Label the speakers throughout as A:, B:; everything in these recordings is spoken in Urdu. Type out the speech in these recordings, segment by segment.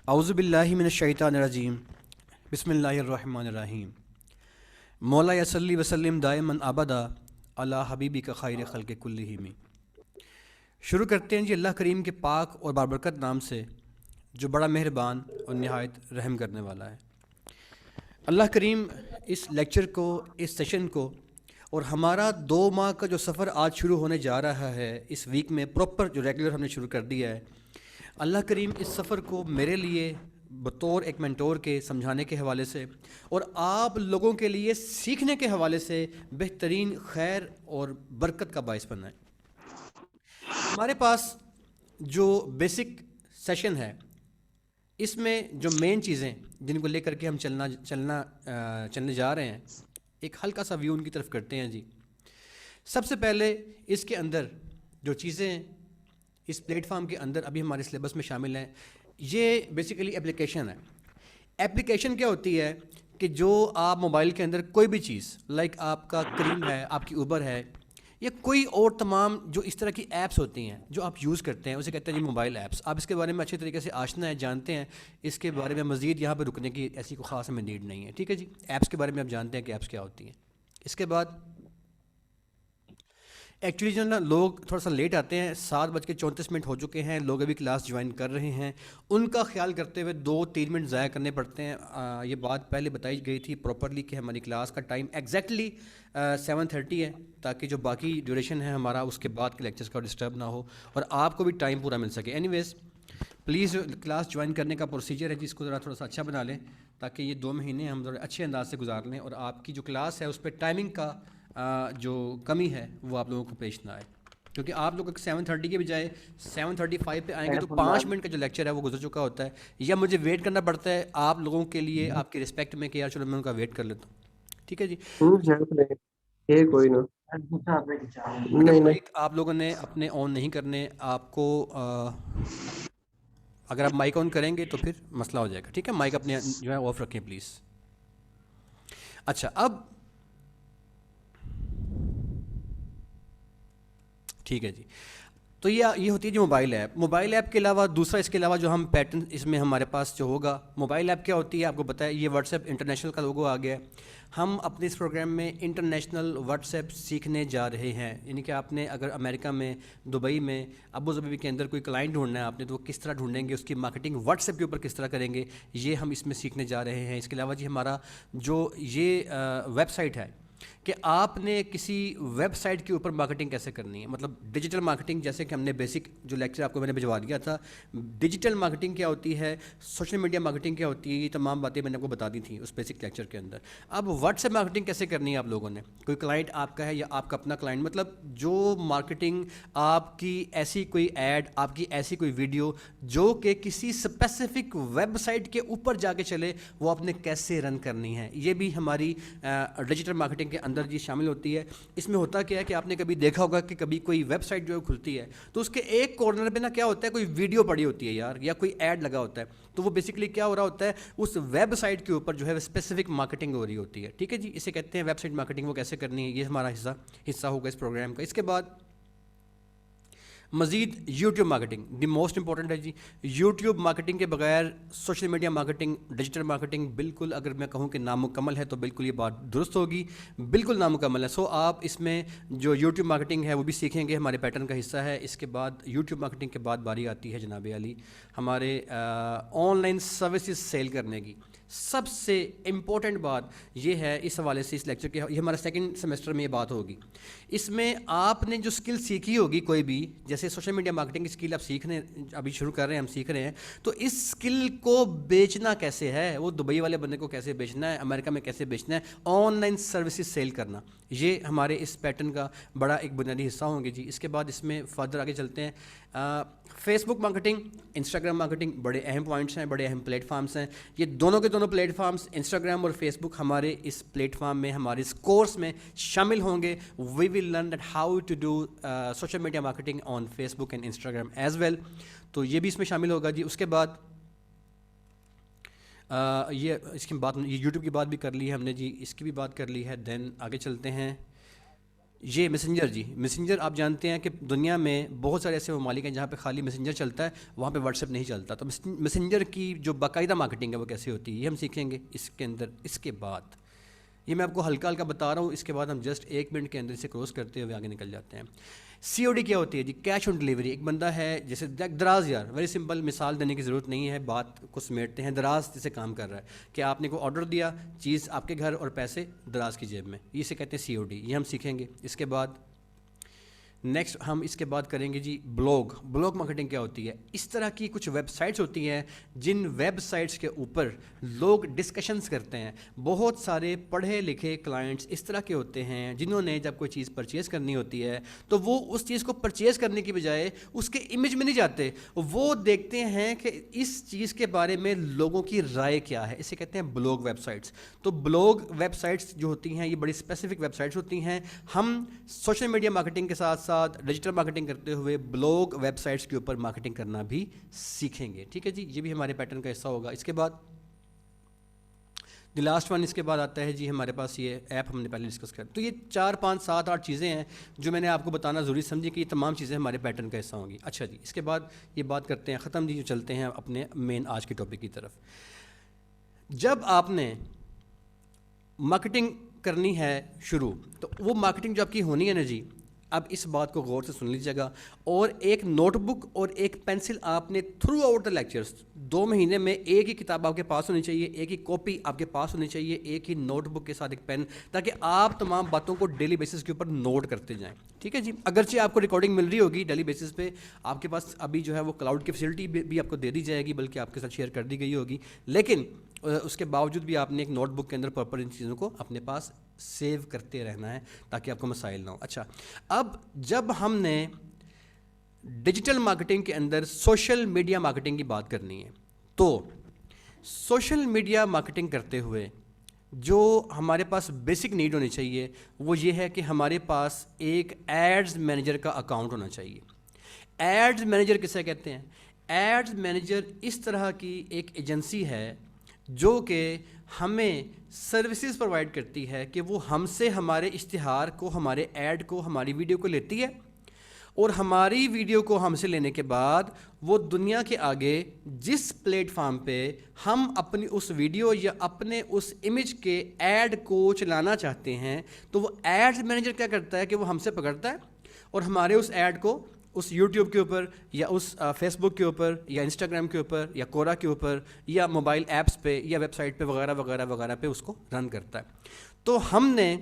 A: اعوذ باللہ من الشیطان الرجیم، بسم اللہ الرحمن الرحیم۔ مولا یصلی وسلم دائما ابدا علی حبیبی کا خیر خلق کلہم۔ شروع کرتے ہیں جی اللہ کریم کے پاک اور بابرکت نام سے جو بڑا مہربان اور نہایت رحم کرنے والا ہے۔ اللہ کریم اس لیکچر کو، اس سیشن کو اور ہمارا 2 ماہ کا جو سفر آج شروع ہونے جا رہا ہے، اس ویک میں پراپر جو ریگولر ہم نے شروع کر دیا ہے، اللہ کریم اس سفر کو میرے لیے بطور ایک مینٹور کے سمجھانے کے حوالے سے اور آپ لوگوں کے لیے سیکھنے کے حوالے سے بہترین خیر اور برکت کا باعث بنائے۔ ہمارے پاس جو بیسک سیشن ہے، اس میں جو مین چیزیں جن کو لے کر کے ہم چلنے جا رہے ہیں، ایک ہلکا سا ویو ان کی طرف کرتے ہیں جی۔ سب سے پہلے اس کے اندر جو چیزیں اس پلیٹ فارم کے اندر ابھی ہمارے سلیبس میں شامل ہیں، یہ بیسیکلی اپلیکیشن ہے۔ اپلیکیشن کیا ہوتی ہے کہ جو آپ موبائل کے اندر کوئی بھی چیز، لائک آپ کا کریم ہے، آپ کی اوبر ہے، یا کوئی اور تمام جو اس طرح کی ایپس ہوتی ہیں جو آپ یوز کرتے ہیں، اسے کہتے ہیں جی موبائل ایپس۔ آپ اس کے بارے میں اچھے طریقے سے آشنا ہیں، جانتے ہیں، اس کے بارے میں مزید یہاں پہ رکنے کی ایسی کوئی خاص ہمیں نیڈ نہیں ہے، ٹھیک ہے جی۔ ایپس کے بارے میں آپ جانتے ہیں کہ ایپس کیا ہوتی ہیں۔ اس کے بعد ایکچولی جو نا لوگ تھوڑا سا لیٹ آتے ہیں، 7:34 ہو چکے ہیں، لوگ ابھی کلاس جوائن کر رہے ہیں، ان کا خیال کرتے ہوئے 2-3 منٹ ضائع کرنے پڑتے ہیں۔ یہ بات پہلے بتائی گئی تھی پراپرلی کہ ہماری کلاس کا ٹائم ایگزیکٹلی 7:30 ہے، تاکہ جو باقی ڈیوریشن ہے ہمارا اس کے بعد کے لیکچرز کا ڈسٹرب نہ ہو اور آپ کو بھی ٹائم پورا مل سکے۔ Anyways please class join کرنے کا پروسیجر ہے جس کو ذرا تھوڑا سا اچھا بنا لیں، تاکہ یہ 2 مہینے ہم ذرا اچھے انداز سے گزار لیں اور آپ کی جو کلاس ہے اس پہ ٹائمنگ کا جو کمی ہے وہ آپ لوگوں کو پیش نہ آئے، کیونکہ آپ لوگ 7:30 کے بجائے 7:35 پہ آئیں گے تو 5 منٹ کا جو لیکچر ہے وہ گزر چکا ہوتا ہے، یا مجھے ویٹ کرنا پڑتا ہے آپ لوگوں کے لیے، آپ کی رسپیکٹ میں کہ یار چلو میں ان کا ویٹ کر لیتا ہوں، ٹھیک ہے جی۔
B: کوئی نا
A: اگر مائک آپ لوگوں نے اپنے آن نہیں کرنے، آپ کو اگر آپ مائک آن کریں گے تو پھر مسئلہ ہو جائے گا، ٹھیک ہے۔ مائک اپنے جو ہے آف رکھیں پلیز۔ اچھا، اب ٹھیک ہے جی، تو یہ ہوتی ہے جو موبائل ایپ۔ موبائل ایپ کے علاوہ دوسرا اس کے علاوہ جو ہم پیٹرن اس میں ہمارے پاس جو ہوگا، موبائل ایپ کیا ہوتی ہے آپ کو پتہ ہے، یہ واٹس ایپ انٹرنیشنل کا لوگو آ گیا ہے۔ ہم اپنے اس پروگرام میں انٹرنیشنل واٹس ایپ سیکھنے جا رہے ہیں، یعنی کہ آپ نے اگر امریکہ میں، دبئی میں، ابو ظبی کے اندر کوئی کلائنٹ ڈھونڈنا ہے آپ نے، تو وہ کس طرح ڈھونڈیں گے، اس کی مارکیٹنگ واٹس ایپ کے اوپر کس طرح کریں گے، یہ ہم اس میں سیکھنے جا رہے ہیں۔ اس کے علاوہ جی ہمارا جو یہ ویب سائٹ ہے کہ آپ نے کسی ویب سائٹ کے اوپر مارکیٹنگ کیسے کرنی ہے، مطلب ڈیجیٹل مارکیٹنگ، جیسے کہ ہم نے بیسک جو لیکچر آپ کو میں نے بھجوا دیا تھا، ڈیجیٹل مارکیٹنگ کیا ہوتی ہے، سوشل میڈیا مارکیٹنگ کیا ہوتی ہے، یہ تمام باتیں میں نے آپ کو بتا دی تھیں اس بیسک لیکچر کے اندر۔ اب واٹس ایپ مارکیٹنگ کیسے کرنی ہے آپ لوگوں نے، کوئی کلائنٹ آپ کا ہے یا آپ کا اپنا کلائنٹ، مطلب جو مارکیٹنگ آپ کی ایسی کوئی ایڈ، آپ کی ایسی کوئی ویڈیو جو کہ کسی اسپیسیفک ویب سائٹ کے اوپر جا کے چلے، وہ آپ نے کیسے رن کرنی ہے، یہ بھی ہماری ڈیجیٹل مارکیٹنگ کے اندر جی شامل ہوتی ہے۔ اس میں ہوتا کیا ہے کہ آپ نے کبھی دیکھا ہوگا کہ کبھی کوئی ویب سائٹ جو کھلتی ہے تو اس کے ایک کارنر پہ نا کیا ہوتا ہے، کوئی ویڈیو پڑی ہوتی ہے یار، یا کوئی ایڈ لگا ہوتا ہے، تو وہ بیسکلی کیا ہو رہا ہوتا ہے، اس ویب سائٹ کے اوپر جو ہے اسپیسیفک مارکیٹنگ ہو رہی ہوتی ہے، ٹھیک ہے جی۔ اسے کہتے ہیں ویب سائٹ مارکیٹنگ، وہ کیسے کرنی ہے یہ ہمارا حصہ ہوگا اس پروگرام کا۔ اس کے بعد مزید YouTube marketing the most important ہے جی۔ یوٹیوب مارکیٹنگ کے بغیر social media marketing, digital marketing بالکل، اگر میں کہوں کہ نامکمل ہے تو بالکل یہ بات درست ہوگی، بالکل نامکمل ہے۔ سو آپ اس میں جو یوٹیوب مارکیٹنگ ہے وہ بھی سیکھیں گے، ہمارے پیٹرن کا حصہ ہے۔ اس کے بعد یوٹیوب مارکیٹنگ کے بعد باری آتی ہے جناب علی ہمارے آن لائن سروسز سیل کرنے کی۔ سب سے امپورٹنٹ بات یہ ہے اس حوالے سے اس لیکچر کے، یہ ہمارا سیکنڈ سیمسٹر میں یہ بات ہوگی، اس میں آپ نے جو اسکل سیکھی ہوگی کوئی بھی، جیسے سوشل میڈیا مارکیٹنگ کی اسکل آپ سیکھ رہے ہیں، ابھی شروع کر رہے ہیں، ہم سیکھ رہے ہیں، تو اس اسکل کو بیچنا کیسے ہے، وہ دبئی والے بندے کو کیسے بیچنا ہے، امریکہ میں کیسے بیچنا ہے، آن لائن سروسز سیل کرنا، یہ ہمارے اس پیٹرن کا بڑا ایک بنیادی حصہ ہوں گے جی۔ اس کے بعد اس میں فردر آگے چلتے ہیں، فیس بک مارکیٹنگ، انسٹاگرام مارکیٹنگ، بڑے اہم پوائنٹس ہیں، بڑے اہم پلیٹ فارمس ہیں، یہ دونوں کے دونوں پلیٹ فارمس انسٹاگرام اور فیس بک ہمارے اس پلیٹ فارم میں، ہمارے اس کورس میں شامل ہوں گے۔ We will learn that how to do social media marketing on Facebook and Instagram as well, تو یہ بھی اس میں شامل ہوگا جی۔ اس کے بعد یہ اس کی بات، یہ یوٹیوب کی بات بھی کر لی ہے ہم نے جی، اس کی بھی بات کر لی ہے۔ دین آگے چلتے ہیں، یہ میسنجر جی، میسنجر آپ جانتے ہیں کہ دنیا میں بہت سارے ایسے ممالک ہیں جہاں پہ خالی میسنجر چلتا ہے، وہاں پہ واٹس ایپ نہیں چلتا، تو میسنجر کی جو باقاعدہ مارکیٹنگ ہے وہ کیسے ہوتی ہے یہ ہم سیکھیں گے اس کے اندر۔ اس کے بعد یہ میں آپ کو ہلکا ہلکا بتا رہا ہوں، اس کے بعد ہم جسٹ 1 منٹ کے اندر سے کروس کرتے ہوئے آگے نکل جاتے ہیں۔ سی او ڈی کیا ہوتی ہے جی؟ Cash on delivery. ایک بندہ ہے جیسے دراز، یار ویری سمپل، مثال دینے کی ضرورت نہیں ہے، بات کو سمیٹتے ہیں، دراز جیسے کام کر رہا ہے کہ آپ نے کوئی آرڈر دیا، چیز آپ کے گھر اور پیسے دراز کی جیب میں، اسے کہتے ہیں سی او ڈی، یہ ہم سیکھیں گے۔ اس کے بعد نیکسٹ ہم اس کے بعد کریں گے جی بلاگ۔ بلاگ مارکیٹنگ کیا ہوتی ہے؟ اس طرح کی کچھ ویب سائٹس ہوتی ہیں جن ویب سائٹس کے اوپر لوگ ڈسکشنز کرتے ہیں۔ بہت سارے پڑھے لکھے کلائنٹس اس طرح کے ہوتے ہیں جنہوں نے جب کوئی چیز پرچیز کرنی ہوتی ہے تو وہ اس چیز کو پرچیز کرنے کی بجائے اس کے امیج میں نہیں جاتے، وہ دیکھتے ہیں کہ اس چیز کے بارے میں لوگوں کی رائے کیا ہے، اسے کہتے ہیں بلاگ ویب سائٹس۔ تو بلاگ ویب سائٹس جو ہوتی ہیں یہ بڑی اسپیسیفک ویب سائٹس ہوتی ہیں۔ ہم سوشل میڈیا مارکیٹنگ کے ساتھ ڈیجیٹل مارکیٹنگ کرتے ہوئے بلاگ ویب سائٹس کے اوپر مارکیٹنگ کرنا بھی سیکھیں گے، ٹھیک ہے جی، یہ بھی ہمارے پیٹرن کا حصہ ہوگا۔ اس کے بعد دی لاسٹ ون اس کے بعد آتا ہے جی ہمارے پاس یہ ایپ، ہم نے پہلے ڈسکس کر، تو یہ 4 5 7 8 چیزیں ہیں جو میں نے آپ کو بتانا ضروری سمجھی کہ یہ تمام چیزیں ہمارے پیٹرن کا حصہ ہوں گی۔ اچھا جی، اس کے بعد یہ بات کرتے ہیں ختم جی، جو چلتے ہیں اپنے مین آج کے ٹاپک کی طرف۔ جب آپ نے مارکیٹنگ کرنی ہے شروع، تو وہ مارکیٹنگ جو آپ کی ہونی ہے نا جی، اب اس بات کو غور سے سن لیجیے گا، اور ایک نوٹ بک اور ایک پینسل آپ نے تھرو آؤٹ دا لیکچرز 2 مہینے میں ایک ہی کتاب آپ کے پاس ہونی چاہیے، ایک ہی کاپی آپ کے پاس ہونی چاہیے، ایک ہی نوٹ بک کے ساتھ ایک پین، تاکہ آپ تمام باتوں کو ڈیلی بیسس کے اوپر نوٹ کرتے جائیں، ٹھیک ہے جی۔ اگرچہ آپ کو ریکارڈنگ مل رہی ہوگی ڈیلی بیسس پہ، آپ کے پاس ابھی جو ہے وہ کلاؤڈ کی فیسلٹی بھی آپ کو دے دی جائے گی، بلکہ آپ کے ساتھ شیئر کر دی گئی ہوگی، لیکن اس کے باوجود بھی آپ نے ایک نوٹ بک کے اندر پراپر ان چیزوں کو اپنے پاس سیو کرتے رہنا ہے تاکہ آپ کو مسائل نہ ہو۔ اچھا، اب جب ہم نے ڈیجیٹل مارکیٹنگ کے اندر سوشل میڈیا مارکیٹنگ کی بات کرنی ہے، تو سوشل میڈیا مارکیٹنگ کرتے ہوئے جو ہمارے پاس بیسک نیڈ ہونی چاہیے وہ یہ ہے کہ ہمارے پاس ایک ایڈز مینیجر کا اکاؤنٹ ہونا چاہیے۔ ایڈز مینیجر کسے کہتے ہیں؟ ایڈز مینیجر اس طرح کی ایک ایجنسی ہے جو کہ ہمیں سروسز پرووائڈ کرتی ہے کہ وہ ہم سے ہمارے اشتہار کو، ہمارے ایڈ کو، ہماری ویڈیو کو لیتی ہے، اور ہماری ویڈیو کو ہم سے لینے کے بعد وہ دنیا کے آگے جس پلیٹ فارم پہ ہم اپنی اس ویڈیو یا اپنے اس امیج کے ایڈ کو چلانا چاہتے ہیں، تو وہ ایڈز مینیجر کیا کرتا ہے کہ وہ ہم سے پکڑتا ہے اور ہمارے اس ایڈ کو اس یوٹیوب کے اوپر یا اس فیس بک کے اوپر یا انسٹاگرام کے اوپر یا کورا کے اوپر یا موبائل ایپس پہ یا ویب سائٹ پہ وغیرہ وغیرہ وغیرہ پہ اس کو رن کرتا ہے۔ تو ہم نے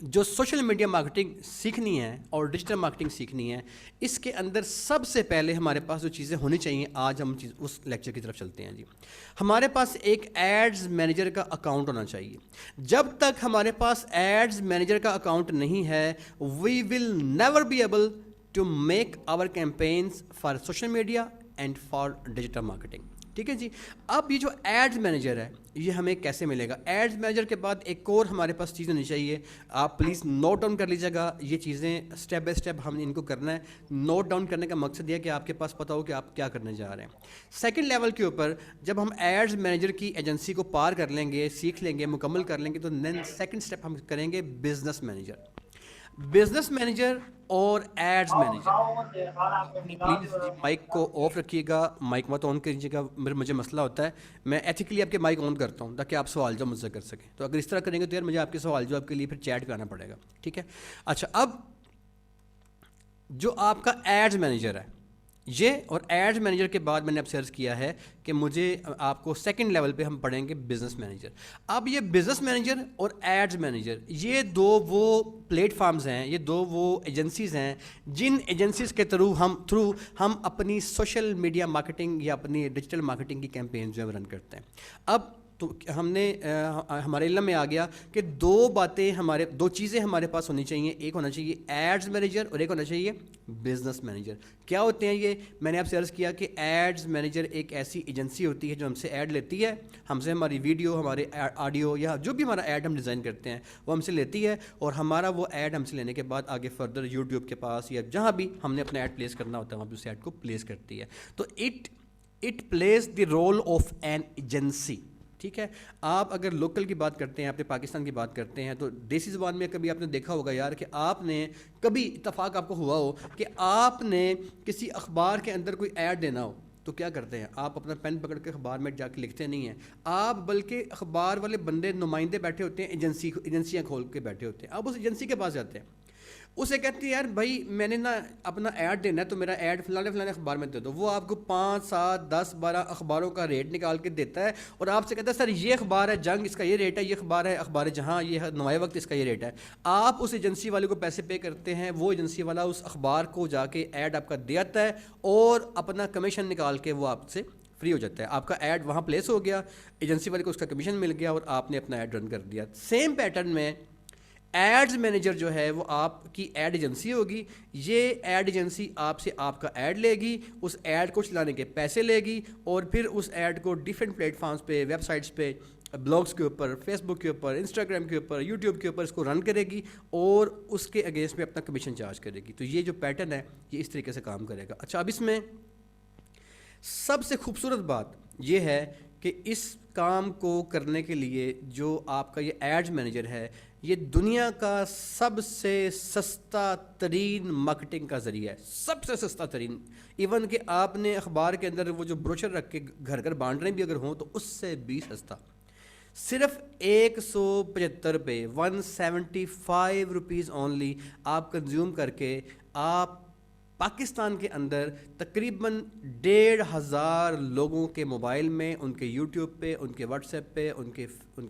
A: جو سوشل میڈیا مارکیٹنگ سیکھنی ہے اور ڈیجیٹل مارکیٹنگ سیکھنی ہے، اس کے اندر سب سے پہلے ہمارے پاس جو چیزیں ہونی چاہیے، آج ہم اس لیکچر کی طرف چلتے ہیں جی۔ ہمارے پاس ایک ایڈز مینیجر کا اکاؤنٹ ہونا چاہیے۔ جب تک ہمارے پاس ایڈز مینیجر کا اکاؤنٹ نہیں ہے، we will never be able to make our campaigns for social media and for digital marketing, ٹھیک ہے جی۔ اب یہ جو ایڈز مینیجر ہے یہ ہمیں کیسے ملے گا؟ ایڈز مینیجر کے بعد ایک اور ہمارے پاس چیز ہونی چاہیے، آپ پلیز نوٹ ڈاؤن کر لیجیے گا، یہ چیزیں اسٹیپ بائی اسٹیپ ہم ان کو کرنا ہے۔ نوٹ ڈاؤن کرنے کا مقصد یہ ہے کہ آپ کے پاس پتہ ہو کہ آپ کیا کرنے جا رہے ہیں۔ سیکنڈ لیول کے اوپر جب ہم ایڈز مینیجر کی ایجنسی کو پار کر لیں گے، سیکھ لیں گے، مکمل کر لیں گے، تو دین سیکنڈ اسٹیپ ہم کریں گے بزنس مینیجر۔ بزنس مینیجر اور ایڈز مینیجر، پلیز جی مائک کو آف رکھیے گا، مائک مت آن کریجیے گا، مجھے مسئلہ ہوتا ہے، میں ایتھیکلی آپ کے مائک آن کرتا ہوں تاکہ آپ سوال جواب مجھ سے کر سکیں، تو اگر اس طرح کریں گے تو یار مجھے آپ کے سوال جواب کے لیے پھر چیٹ پہ آنا پڑے گا، ٹھیک ہے۔ اچھا، اب جو آپ کا ایڈز مینیجر ہے یہ اور ایڈز مینیجر کے بعد میں نے اب سرچ کیا ہے کہ مجھے آپ کو سیکنڈ لیول پہ ہم پڑھیں گے بزنس مینیجر. اب یہ بزنس مینیجر اور ایڈز مینیجر یہ دو وہ پلیٹ فارمز ہیں, یہ دو وہ ایجنسیز ہیں جن ایجنسیز کے تھرو ہم اپنی سوشل میڈیا مارکیٹنگ یا اپنی ڈیجیٹل مارکیٹنگ کی کیمپینز جو ہے رن کرتے ہیں. اب تو ہم نے ہمارے علم میں آ گیا کہ دو چیزیں ہمارے پاس ہونی چاہیے. ایک ہونا چاہیے ایڈز مینیجر اور ایک ہونا چاہیے بزنس مینیجر. کیا ہوتے ہیں یہ؟ میں نے آپ سے عرض کیا کہ ایڈز مینیجر ایک ایسی ایجنسی ہوتی ہے جو ہم سے ایڈ لیتی ہے, ہم سے ہماری ویڈیو, ہمارے آڈیو یا جو بھی ہمارا ایڈ ہم ڈیزائن کرتے ہیں وہ ہم سے لیتی ہے, اور ہمارا وہ ایڈ ہم سے لینے کے بعد آگے فردر یوٹیوب کے پاس یا جہاں بھی ہم نے اپنا ایڈ پلیس کرنا ہوتا ہے وہاں پہ اس ایڈ کو پلیس کرتی ہے. تو it plays the role of an agency. ٹھیک ہے. آپ اگر لوکل کی بات کرتے ہیں, اپنے پاکستان کی بات کرتے ہیں, تو دیسی زبان میں کبھی آپ نے دیکھا ہوگا یار کہ آپ نے کبھی اتفاق آپ کو ہوا ہو کہ آپ نے کسی اخبار کے اندر کوئی ایڈ دینا ہو تو کیا کرتے ہیں, آپ اپنا پین پکڑ کے اخبار میں جا کے لکھتے نہیں ہیں آپ, بلکہ اخبار والے بندے نمائندے بیٹھے ہوتے ہیں, ایجنسیاں کھول کے بیٹھے ہوتے ہیں. آپ اس ایجنسی کے پاس جاتے ہیں, اسے کہتے ہیں یار بھائی میں نے نا اپنا ایڈ دینا ہے تو میرا ایڈ فلانے اخبار میں دے دو. وہ آپ کو 5 7 10 12 اخباروں کا ریٹ نکال کے دیتا ہے اور آپ سے کہتا ہے سر یہ اخبار ہے جنگ, اس کا یہ ریٹ ہے, یہ اخبار ہے اخبار جہاں, یہ نوائے وقت, اس کا یہ ریٹ ہے. آپ اس ایجنسی والے کو پیسے پے کرتے ہیں, وہ ایجنسی والا اس اخبار کو جا کے ایڈ آپ کا دے آتا ہے اور اپنا کمیشن نکال کے وہ آپ سے فری ہو جاتا ہے. آپ کا ایڈ وہاں پلیس ہو گیا, ایجنسی والے کو اس کا کمیشن مل گیا اور آپ نے اپنا ایڈ رن کر دیا. سیم پیٹرن میں ایڈز مینیجر جو ہے وہ آپ کی ایڈ ایجنسی ہوگی. یہ ایڈ ایجنسی آپ سے آپ کا ایڈ لے گی, اس ایڈ کو چلانے کے پیسے لے گی اور پھر اس ایڈ کو ڈیفرنٹ پلیٹ فارمز پہ, ویب سائٹس پہ, بلاگس کے اوپر, فیس بک کے اوپر, انسٹاگرام کے اوپر, یوٹیوب کے اوپر اس کو رن کرے گی اور اس کے اگینسٹ میں اپنا کمیشن چارج کرے گی. تو یہ جو پیٹرن ہے یہ اس طریقے سے کام کرے گا. اچھا, اب اس میں سب سے خوبصورت بات یہ ہے کہ اس کام کو کرنے کے لیے جو آپ کا یہ ایڈز مینیجر ہے یہ دنیا کا سب سے سستا ترین مارکیٹنگ کا ذریعہ ہے, سب سے سستا ترین. ایون کہ آپ نے اخبار کے اندر وہ جو بروشر رکھ کے گھر گھر بانٹ رہے بھی اگر ہوں تو اس سے بھی سستا, صرف 175 روپے 175 روپیز اونلی آپ کنزیوم کر کے آپ پاکستان کے اندر تقریباً 1,500 لوگوں کے موبائل میں, ان کے یوٹیوب پہ, ان کے واٹس ایپ پہ, ان کے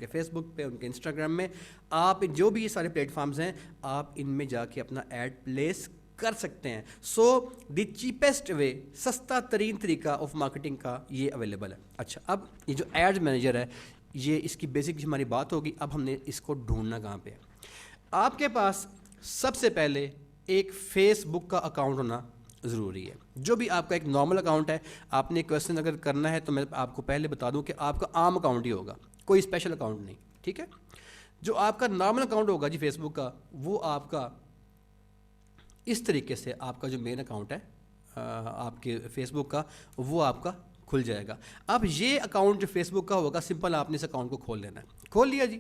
A: فیس بک پہ, ان کے انسٹاگرام میں, آپ جو بھی یہ سارے پلیٹ فارمز ہیں آپ ان میں جا کے اپنا ایڈ پلیس کر سکتے ہیں. سو دی چیپسٹ وے, سستا ترین طریقہ آف مارکیٹنگ کا یہ اویلیبل ہے. اچھا, اب یہ جو ایڈ مینیجر ہے یہ اس کی بیسک ہماری بات ہوگی. اب ہم نے اس کو ڈھونڈنا کہاں پہ ہے. آپ کے پاس سب سے پہلے ایک فیس بک کا اکاؤنٹ ہونا ضروری ہے. جو بھی آپ کا ایک نارمل اکاؤنٹ ہے, آپ نے کویسچن اگر کرنا ہے تو میں آپ کو پہلے بتا دوں کہ آپ کا عام اکاؤنٹ ہی ہوگا, کوئی اسپیشل اکاؤنٹ نہیں. ٹھیک ہے, جو آپ کا نارمل اکاؤنٹ ہوگا جی فیس بک کا, وہ آپ کا اس طریقے سے آپ کا جو مین اکاؤنٹ ہے آپ کے فیس بک کا وہ آپ کا کھل جائے گا. اب یہ اکاؤنٹ جو فیس بک کا ہوگا, سمپل آپ نے اس اکاؤنٹ کو کھول لینا ہے. کھول لیا جی.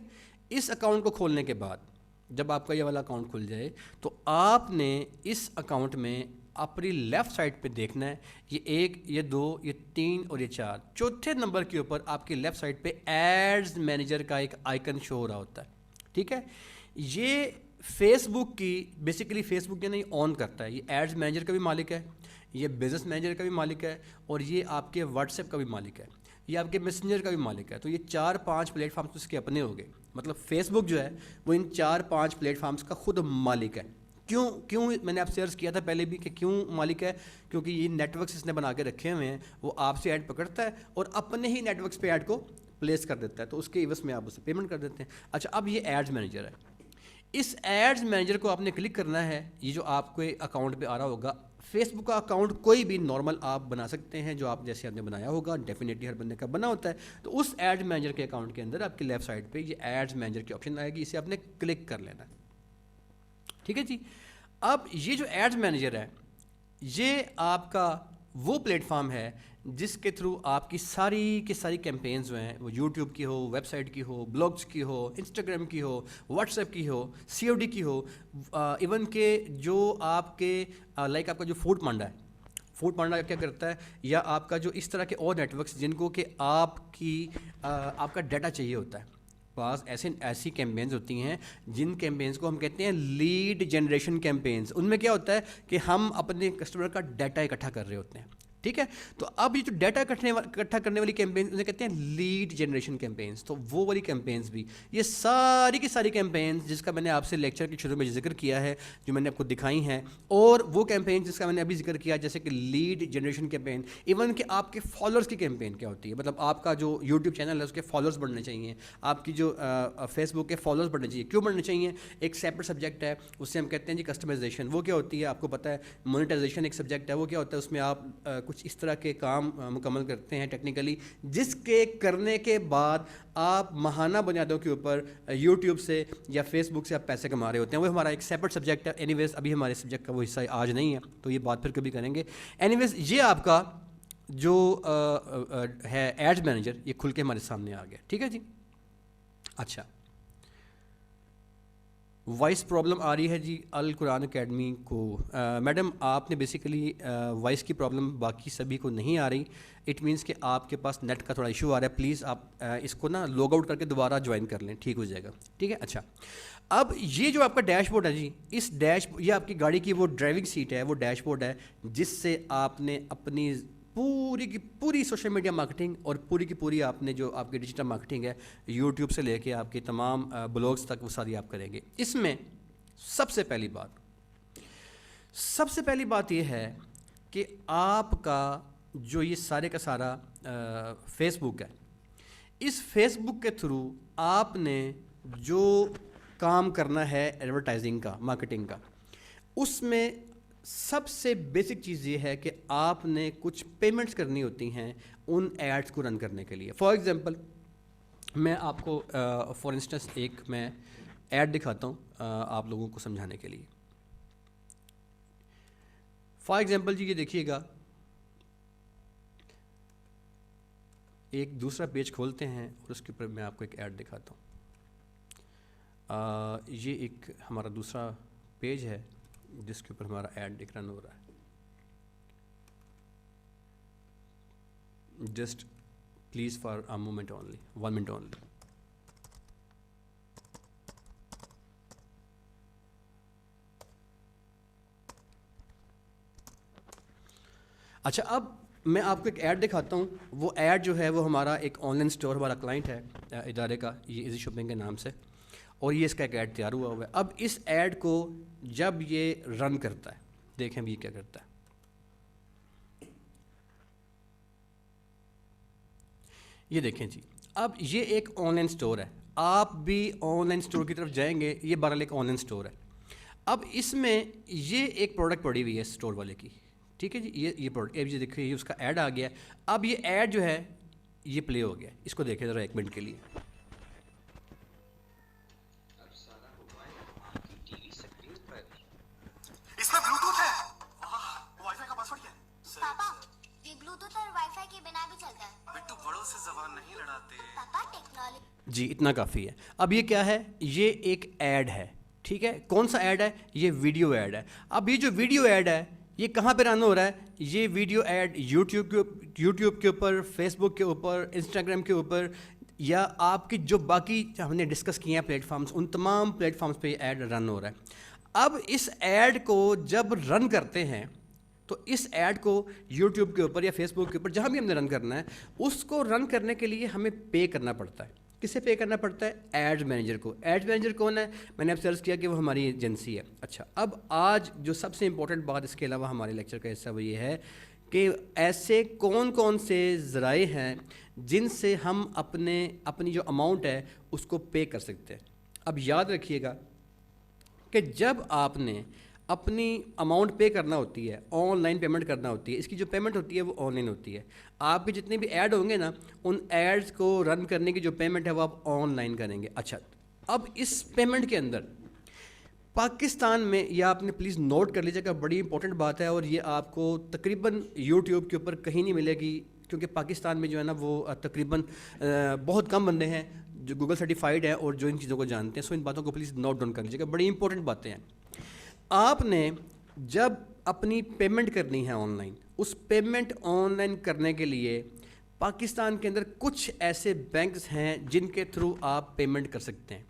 A: اس اکاؤنٹ کو کھولنے کے بعد جب آپ کا یہ والا اکاؤنٹ کھل جائے تو آپ نے اس اکاؤنٹ میں اپنی لیفٹ سائڈ پہ دیکھنا ہے یہ 1 یہ 2 یہ 3 اور یہ 4, چوتھے نمبر کے اوپر آپ کی لیفٹ سائڈ پہ ایڈز مینیجر کا ایک آئیکن شو ہو رہا ہوتا ہے. ٹھیک ہے, یہ فیس بک کی بیسیکلی فیس بک نہیں آن کرتا ہے, یہ ایڈز مینیجر کا بھی مالک ہے, یہ بزنس مینیجر کا بھی مالک ہے, اور یہ آپ کے واٹس ایپ کا بھی مالک ہے, یہ آپ کے میسنجر کا بھی مالک ہے. تو یہ 4-5 پلیٹ فارمز اس کے اپنے ہو گئے. مطلب فیس بک جو ہے وہ ان 4-5 پلیٹ فارمز کا خود مالک ہے. کیوں میں نے آپ سے عرض کیا تھا پہلے بھی کہ کیوں مالک ہے, کیونکہ یہ نیٹ ورکس اس نے بنا کے رکھے ہوئے ہیں, وہ آپ سے ایڈ پکڑتا ہے اور اپنے ہی نیٹ ورکس پہ ایڈ کو پلیس کر دیتا ہے, تو اس کے عوض میں آپ اسے پیمنٹ کر دیتے ہیں. اچھا, اب یہ ایڈز مینیجر ہے. اس ایڈز مینیجر کو آپ نے کلک کرنا ہے. یہ جو آپ کو اکاؤنٹ پہ آ رہا ہوگا, فیس بک کا اکاؤنٹ کوئی بھی نارمل آپ بنا سکتے ہیں جو آپ جیسے آپ نے بنایا ہوگا, ڈیفینیٹلی ہر بندے کا بنا ہوتا ہے. تو اس ایڈ مینیجر کے اکاؤنٹ کے اندر آپ کی لیفٹ سائڈ پہ یہ ایڈز مینیجر کی آپشن آئے گی, اسے آپ نے کلک کر لینا ہے. ٹھیک ہے جی. اب یہ جو ایڈز مینیجر ہے یہ آپ کا وہ پلیٹ فارم ہے جس کے تھرو آپ کی ساری کی ساری کیمپینز جو ہیں وہ یوٹیوب کی ہو, ویب سائٹ کی ہو, بلاگس کی ہو, انسٹاگرام کی ہو, واٹس ایپ کی ہو, COD کی ہو, ایون کہ جو آپ کے لائک آپ کا جو فوڈ پانڈا ہے, فوڈ پانڈا کیا کرتا ہے, یا آپ کا جو اس طرح کے اور نیٹ ورکس جن کو کہ آپ کا ڈیٹا چاہیے ہوتا ہے, پاس ایسی کیمپینز ہوتی ہیں جن کیمپینز کو ہم کہتے ہیں لیڈ جنریشن کیمپینز. ان میں کیا ہوتا ہے کہ ہم اپنے کسٹمر کا ڈیٹا اکٹھا کر رہے ہوتے ہیں, ٹھیک ہے. تو اب یہ جو ڈیٹا اکٹھا کرنے والی کیمپینز انہیں کہتے ہیں لیڈ جنریشن کیمپینز. تو وہ والی کیمپینز بھی, یہ ساری کی ساری کیمپینز جس کا میں نے آپ سے لیکچر کے شروع میں ذکر کیا ہے, جو میں نے آپ کو دکھائی ہیں, اور وہ کیمپین جس کا میں نے ابھی ذکر کیا جیسے کہ لیڈ جنریشن کیمپین, ایون کہ آپ کے فالوورس کی کیمپین کیا ہوتی ہے, مطلب آپ کا جو یوٹیوب چینل ہے اس کے فالوورس بڑھنے چاہیے, آپ کی جو فیس بک کے فالوورس بڑھنے چاہیے. کیوں بڑھنے چاہیے؟ ایک سیپریٹ سبجیکٹ ہے, اس سے ہم کہتے ہیں جی کسٹمائزیشن. وہ کیا ہوتی ہے آپ کو پتہ ہے. مونیٹائزیشن ایک سبجیکٹ ہے, وہ کیا ہوتا ہے اس میں آپ کچھ اس طرح کے کام مکمل کرتے ہیں ٹیکنیکلی, جس کے کرنے کے بعد آپ ماہانہ بنیادوں کے اوپر یوٹیوب سے یا فیس بک سے آپ پیسے کما رہے ہوتے ہیں. وہ ہمارا ایک سیپریٹ سبجیکٹ ہے. اینی ویز ابھی ہمارے سبجیکٹ کا وہ حصہ آج نہیں ہے, تو یہ بات پھر کبھی کریں گے. اینی ویز یہ آپ کا جو ہے ایڈز مینیجر, یہ کھل کے ہمارے سامنے آ گیا, ٹھیک ہے جی. اچھا, وائس پرابلم آ رہی ہے جی القرآن اکیڈمی کو. میڈم آپ نے بیسیکلی وائس کی پرابلم باقی سبھی کو نہیں آ رہی. اٹ مینس کہ آپ کے پاس نیٹ کا تھوڑا ایشو آ رہا ہے. پلیز آپ اس کو نا لاگ آؤٹ کر کے دوبارہ جوائن کر لیں, ٹھیک ہو جائے گا, ٹھیک ہے. اچھا, اب یہ جو آپ کا ڈیش بورڈ ہے جی, اس یہ آپ کی گاڑی کی وہ ڈرائیونگ سیٹ ہے, وہ ڈیش بورڈ ہے جس سے آپ نے اپنی پوری کی پوری سوشل میڈیا مارکیٹنگ اور پوری کی پوری آپ نے جو آپ کی ڈیجیٹل مارکیٹنگ ہے یوٹیوب سے لے کے آپ کے تمام بلاگز تک وہ ساری آپ کریں گے. اس میں سب سے پہلی بات یہ ہے کہ آپ کا جو یہ سارے کا سارا فیس بک ہے, اس فیس بک کے تھرو آپ نے جو کام کرنا ہے ایڈورٹائزنگ کا, مارکیٹنگ کا, اس میں سب سے بیسک چیز یہ ہے کہ آپ نے کچھ پیمنٹس کرنی ہوتی ہیں ان ایڈس کو رن کرنے کے لیے. فار ایگزامپل میں آپ کو فار انسٹنس ایک میں ایڈ دکھاتا ہوں آپ لوگوں کو سمجھانے کے لیے. فار ایگزامپل جی یہ دیکھیے گا, ایک دوسرا پیج کھولتے ہیں اور اس کے اوپر میں آپ کو ایک ایڈ دکھاتا ہوں. یہ ایک ہمارا دوسرا پیج ہے جس کے اوپر ہمارا ایڈ رن ہو رہا ہے. Just please for a moment only, 1 minute only. اچھا, اب میں آپ کو ایک ایڈ دکھاتا ہوں. وہ ایڈ جو ہے وہ ہمارا ایک آن لائن اسٹور ہمارا کلائنٹ ہے ادارے کا, یہ ایزی شاپنگ کے نام سے, اور یہ اس کا ایک ایڈ تیار ہوا ہے. اب اس ایڈ کو جب یہ رن کرتا ہے, دیکھیں بھی یہ کیا کرتا ہے. یہ دیکھیں جی, اب یہ ایک آن لائن اسٹور ہے. آپ بھی آن لائن اسٹور کی طرف جائیں گے, یہ بہرحال ایک آن لائن اسٹور ہے. اب اس میں یہ ایک پروڈکٹ پڑی ہوئی ہے اسٹور والے کی, ٹھیک ہے جی. یہ پروڈکٹ اب یہ دیکھیے اس کا ایڈ آ گیا. اب یہ ایڈ جو ہے یہ پلے ہو گیا. اس کو دیکھیں ذرا 1 منٹ کے لیے.
C: اس میں بلوٹوتھ ہے. وائی فائی کا پاسورڈ کیا ہے؟
D: پاپا یہ بلوٹوتھ اور وائی فائی کے بنا بھی چلتا ہے.
C: بٹو بڑوں سے زبان نہیں لڑاتے.
D: پاپا ٹیکنالوجی.
A: جی اتنا کافی ہے. اب یہ کیا ہے, یہ ایک ایڈ ہے, ٹھیک ہے. کون سا ایڈ ہے؟ یہ ویڈیو ایڈ ہے. اب یہ جو ویڈیو ایڈ ہے یہ کہاں پہ رن ہو رہا ہے؟ یہ ویڈیو ایڈ یوٹیوب کے اوپر, فیس بک کے اوپر, انسٹاگرام کے اوپر, یا آپ کی جو باقی ہم نے ڈسکس کیے ہیں پلیٹ فارمز, ان تمام پلیٹ فارمز پہ یہ ایڈ رن ہو رہا ہے. اب اس ایڈ کو جب رن کرتے ہیں تو اس ایڈ کو یوٹیوب کے اوپر یا فیس بک کے اوپر جہاں بھی ہم نے رن کرنا ہے, اس کو رن کرنے کے لیے ہمیں پے کرنا پڑتا ہے. کسے پے کرنا پڑتا ہے؟ ایڈز مینیجر کو. ایڈز مینیجر کون ہے؟ میں نے اب سرچ کیا کہ وہ ہماری ایجنسی ہے. اچھا, اب آج جو سب سے امپورٹنٹ بات اس کے علاوہ ہمارے لیکچر کا حصہ وہ یہ ہے کہ ایسے کون سے ذرائع ہیں جن سے ہم اپنی جو اماؤنٹ ہے اس کو پے کر سکتے ہیں. اب یاد رکھیے گا کہ جب آپ نے اپنی اماؤنٹ پے کرنا ہوتی ہے, آن لائن پیمنٹ کرنا ہوتی ہے, اس کی جو پیمنٹ ہوتی ہے وہ آن لائن ہوتی ہے. آپ کے جتنے بھی ایڈ ہوں گے نا, ان ایڈز کو رن کرنے کی جو پیمنٹ ہے وہ آپ آن لائن کریں گے. اچھا, اب اس پیمنٹ کے اندر پاکستان میں, یہ آپ نے پلیز نوٹ کر لیجیے گا, بڑی امپورٹنٹ بات ہے, اور یہ آپ کو تقریباً یوٹیوب کے اوپر کہیں نہیں ملے گی, کیونکہ پاکستان میں جو ہے نا وہ تقریباً بہت کم بندے ہیں جو گوگل سرٹیفائڈ ہیں اور جو ان چیزوں کو جانتے ہیں. سو ان باتوں کو پلیز نوٹ ڈاؤن کر لیجیے گا, بڑی امپورٹنٹ باتیں ہیں. آپ نے جب اپنی پیمنٹ کرنی ہے آن لائن, اس پیمنٹ آن لائن کرنے کے لیے پاکستان کے اندر کچھ ایسے بینکس ہیں جن کے تھرو آپ پیمنٹ کر سکتے ہیں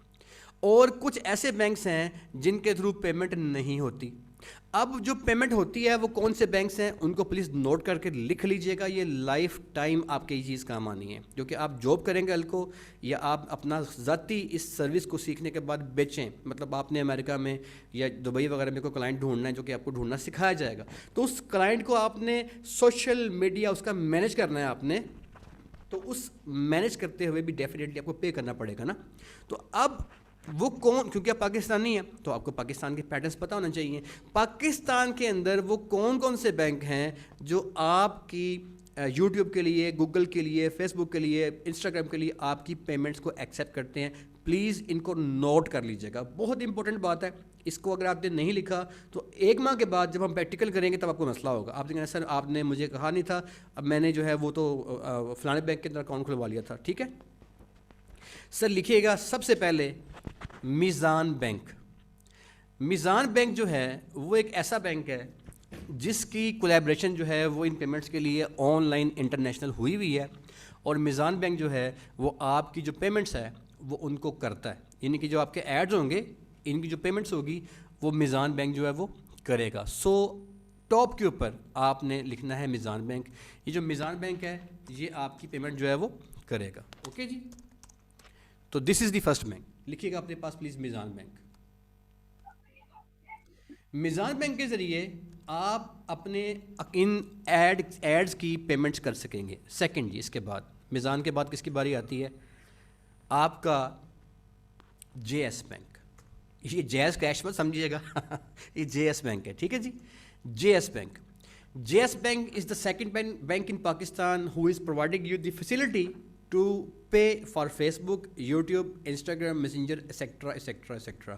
A: اور کچھ ایسے بینکس ہیں جن کے تھرو پیمنٹ نہیں ہوتی. اب جو پیمنٹ ہوتی ہے وہ کون سے بینکس ہیں ان کو پلیز نوٹ کر کے لکھ لیجئے گا. یہ لائف ٹائم آپ کے یہ چیز کام آنی ہے, جو کہ آپ جاب کریں گے کو یا آپ اپنا ذاتی اس سروس کو سیکھنے کے بعد بیچیں. مطلب آپ نے امریکہ میں یا دبئی وغیرہ میں کوئی کلائنٹ ڈھونڈنا ہے جو کہ آپ کو ڈھونڈنا سکھایا جائے گا, تو اس کلائنٹ کو آپ نے سوشل میڈیا اس کا مینیج کرنا ہے آپ نے, تو اس مینیج کرتے ہوئے بھی ڈیفینیٹلی آپ کو پے کرنا پڑے گا نا. تو اب وہ کون, کیونکہ آپ پاکستانی ہیں تو آپ کو پاکستان کے پیٹرنس پتہ ہونا چاہیے. پاکستان کے اندر وہ کون کون سے بینک ہیں جو آپ کی یوٹیوب کے لیے, گوگل کے لیے, فیس بک کے لیے, انسٹاگرام کے لیے آپ کی پیمنٹس کو ایکسیپٹ کرتے ہیں. پلیز ان کو نوٹ کر لیجیے گا, بہت امپورٹنٹ بات ہے. اس کو اگر آپ نے نہیں لکھا تو 1 ماہ کے بعد جب ہم پریکٹیکل کریں گے تب آپ کو مسئلہ ہوگا. آپ کہیں سر آپ نے مجھے کہا نہیں تھا, اب میں نے جو ہے وہ تو فلانے بینک کے اندر اکاؤنٹ کھلوا لیا تھا. ٹھیک ہے سر, لکھیے گا سب سے پہلے میزان بینک. میزان بینک جو ہے وہ ایک ایسا بینک ہے جس کی کولیبریشن جو ہے وہ ان پیمنٹس کے لیے آن لائن انٹرنیشنل ہوئی ہوئی ہے, اور میزان بینک جو ہے وہ آپ کی جو پیمنٹس ہے وہ ان کو کرتا ہے. یعنی کہ جو آپ کے ایڈز ہوں گے ان کی جو پیمنٹس ہوگی وہ میزان بینک جو ہے وہ کرے گا. سو ٹاپ کے اوپر آپ نے لکھنا ہے میزان بینک. یہ جو میزان بینک ہے یہ آپ کی پیمنٹ جو ہے وہ کرے گا. اوکے جی, تو دس از دی فرسٹ بینک. لکھیے گا اپنے پاس پلیز میزان بینک. میزان بینک کے ذریعے آپ اپنے ان ایڈز کی پیمنٹس کر سکیں گے. سیکنڈ جی, اس کے بعد میزان کے بعد کس کی باری آتی ہے, آپ کا جے ایس بینک. یہ جے ایس کیش مت سمجھیے گا, یہ جے ایس بینک ہے. ٹھیک ہے جی, J S bank. J S bank is the second bank in Pakistan who is providing you the facility to pay for Facebook, YouTube, Instagram, Messenger etcetera etcetera etcetera.